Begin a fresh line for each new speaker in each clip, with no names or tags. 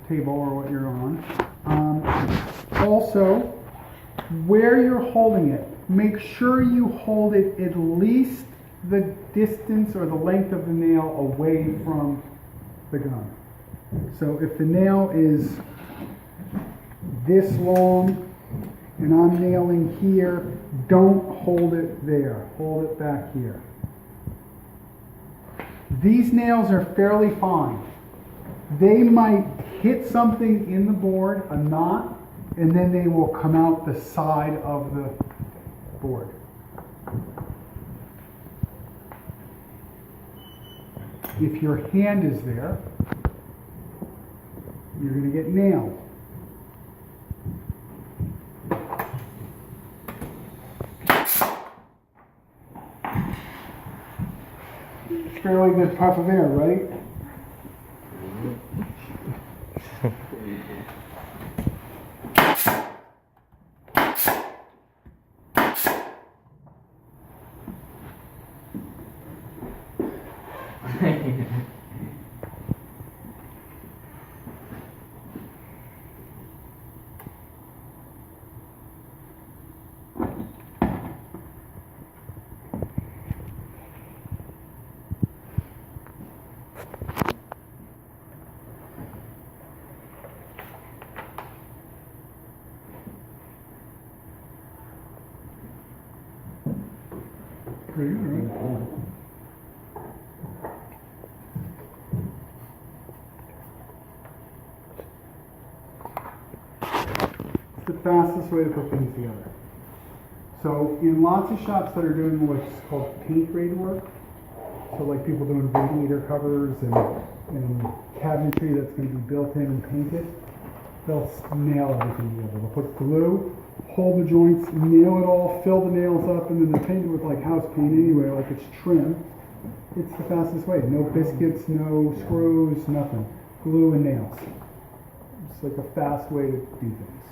table or what you're on. Also, where you're holding it, make sure you hold it at least the distance or the length of the nail away from the gun. So if the nail is this long and I'm nailing here, don't hold it there. Hold it back here. These nails are fairly fine. They might hit something in the board, a knot, and then they will come out the side of the board. If your hand is there, you're going to get nailed. Fairly good puff of air, right? Pretty good, right? It's the fastest way to put things together. So in lots of shops that are doing what's called paint grade work, so like people doing radiator covers and cabinetry that's going to be built in and painted, they'll nail everything together. They'll put glue, hold the joints, nail it all, fill the nails up, and then they paint it with like house paint anyway, like it's trim. It's the fastest way. No biscuits, no screws, nothing. Glue and nails. It's like a fast way to do things.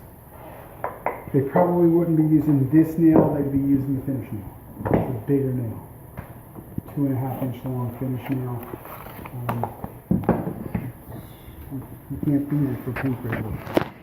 They probably wouldn't be using this nail, they'd be using the finish nail. It's a bigger nail. 2.5 inch long finish nail. You can't beat it for paint grade work.